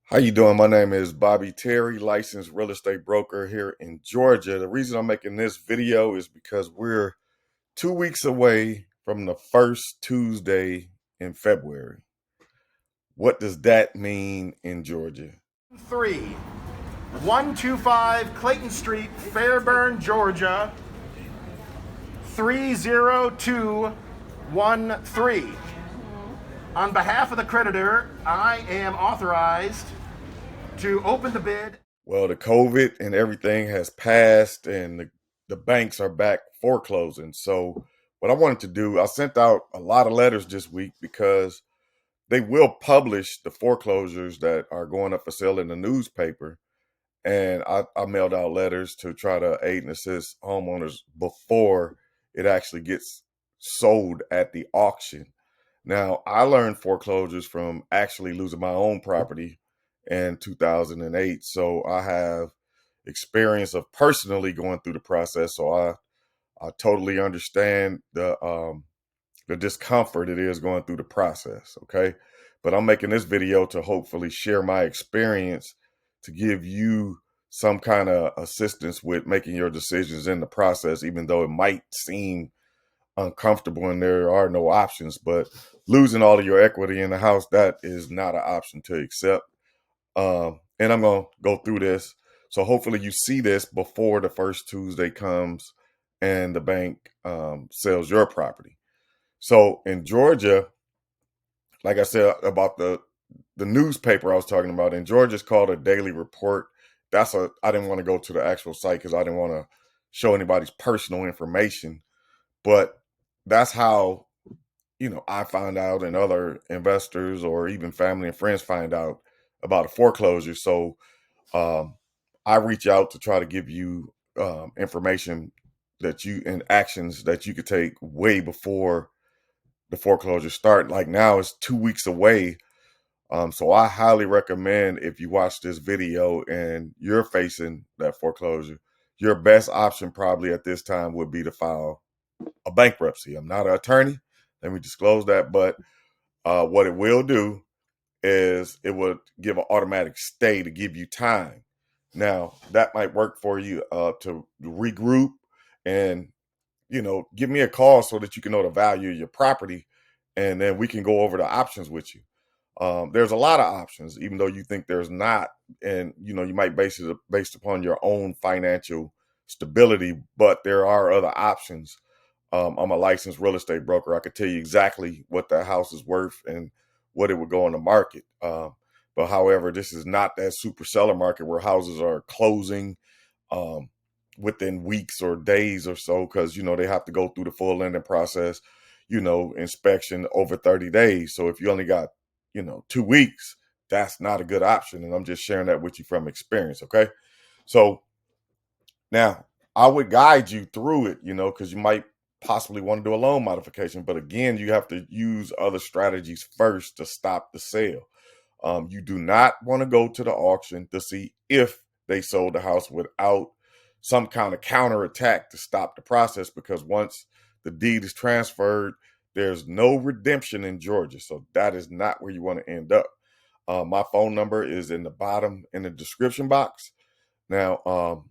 How you doing? My name is Bobby Terry, licensed real estate broker here in Georgia. The reason I'm making this video is because we're 2 weeks away from the first Tuesday in February. What does that mean in Georgia? 125 Clayton Street, Fairburn, Georgia, 30213. On behalf of the creditor, I am authorized to open the bid. Well, the COVID and everything has passed and the banks are back foreclosing. So what I wanted to do, I sent out a lot of letters this week because they will publish the foreclosures that are going up for sale in the newspaper. And I mailed out letters to try to aid and assist homeowners before it actually gets sold at the auction. Now, I learned foreclosures from actually losing my own property in 2008. So I have experience of personally going through the process. So I totally understand the discomfort it is going through the process. Okay. But I'm making this video to hopefully share my experience to give you some kind of assistance with making your decisions in the process, even though it might seem uncomfortable and there are no options. But losing all of your equity in the house, that is not an option to accept. And I'm going to go through this. So hopefully you see this before the first Tuesday comes and the bank sells your property. So in Georgia, like I said about the newspaper I was talking about, in Georgia, it's called a daily report. I didn't want to go to the actual site because I didn't want to show anybody's personal information. But that's how, I find out and other investors or even family and friends find out about a foreclosure. So I reach out to try to give you information and actions that you could take way before the foreclosure start. Like now it's 2 weeks away. So I highly recommend, if you watch this video and you're facing that foreclosure, your best option probably at this time would be to file a bankruptcy. I'm not an attorney. Let me disclose that. But what it will do is it would give an automatic stay to give you time. Now, that might work for you to regroup and, give me a call so that you can know the value of your property. And then we can go over the options with you. There's a lot of options, even though you think there's not. And, you might base it based upon your own financial stability, but there are other options. I'm a licensed real estate broker. I could tell you exactly what that house is worth and what it would go on the market. But however, this is not that super seller market where houses are closing um, within weeks or days or so, because, they have to go through the full lending process, inspection over 30 days. So if you only got, 2 weeks, that's not a good option. And I'm just sharing that with you from experience. Okay. So now, I would guide you through it, because you might possibly want to do a loan modification. But again, you have to use other strategies first to stop the sale. You do not want to go to the auction to see if they sold the house without some kind of counterattack to stop the process, because once the deed is transferred, there's no redemption in Georgia. So that is not where you want to end up. My phone number is in the bottom in the description box. Now,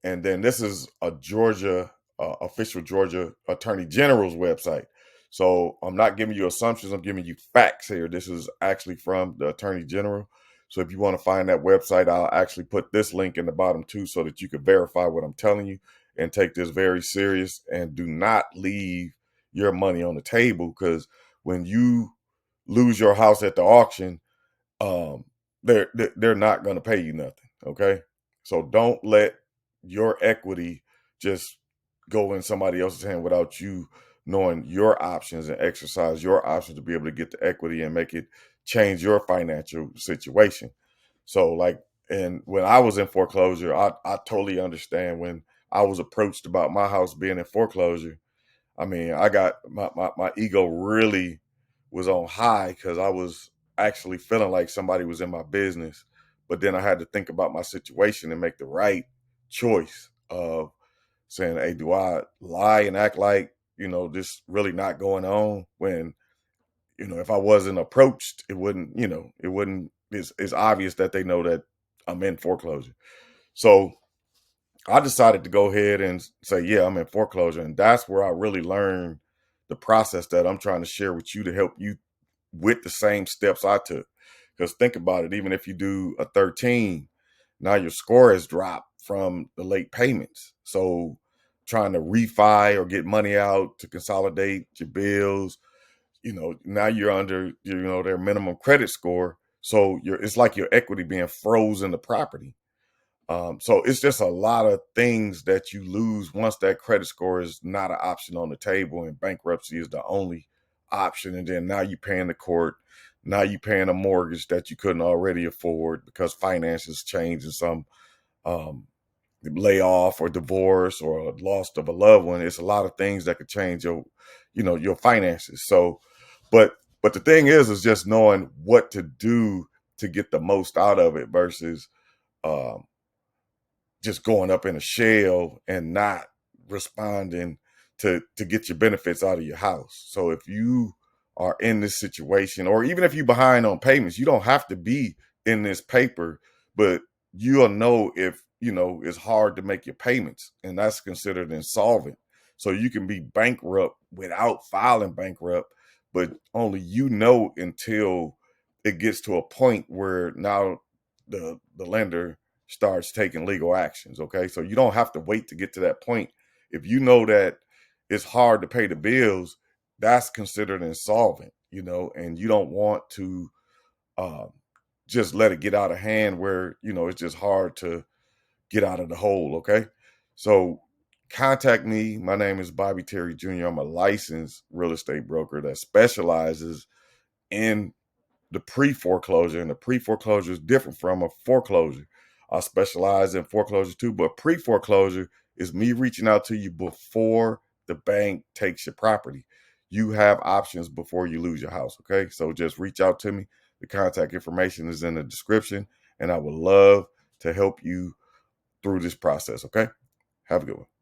and then this is a Georgia, official Georgia Attorney General's website. So I'm not giving you assumptions. I'm giving you facts here. This is actually from the Attorney General. So if you want to find that website, I'll actually put this link in the bottom too, so that you can verify what I'm telling you and take this very serious, and do not leave your money on the table, because when you lose your house at the auction, um, they're not going to pay you nothing. Okay. So don't let your equity just go in somebody else's hand without you knowing your options and exercise your options to be able to get the equity and make it change your financial situation. So like, and when I was in foreclosure, I totally understand when I was approached about my house being in foreclosure. I mean, I got my ego really was on high, because I was actually feeling like somebody was in my business. But then I had to think about my situation and make the right choice of saying, hey, do I lie and act like, this really not going on, when, if I wasn't approached, it wouldn't it's obvious that they know that I'm in foreclosure. So I decided to go ahead and say, yeah, I'm in foreclosure. And that's where I really learned the process that I'm trying to share with you to help you with the same steps I took. Because think about it, even if you do a 13, now your score has dropped from the late payments. So trying to refi or get money out to consolidate your bills, now you're under, their minimum credit score. So it's like your equity being frozen in the property. So it's just a lot of things that you lose once that credit score is not an option on the table and bankruptcy is the only option. And then now you're paying the court. Now you're paying a mortgage that you couldn't already afford because finances change and some um, layoff or divorce or loss of a loved one. It's a lot of things that could change your finances. So, but the thing is just knowing what to do to get the most out of it versus um, just going up in a shell and not responding to get your benefits out of your house. So if you are in this situation, or even if you're behind on payments, you don't have to be in this paper, but you'll know if it's hard to make your payments, and that's considered insolvent. So you can be bankrupt without filing bankrupt, but only until it gets to a point where now the lender starts taking legal actions. Okay. So you don't have to wait to get to that point. If you know that it's hard to pay the bills, that's considered insolvent, and you don't want to um, just let it get out of hand where, it's just hard to get out of the hole. Okay. So contact me. My name is Bobby Terry Jr. I'm a licensed real estate broker that specializes in the pre-foreclosure, and the pre-foreclosure is different from a foreclosure. I specialize in foreclosure too, but pre-foreclosure is me reaching out to you before the bank takes your property. You have options before you lose your house. Okay. So just reach out to me. The contact information is in the description, and I would love to help you through this process. Okay. Have a good one.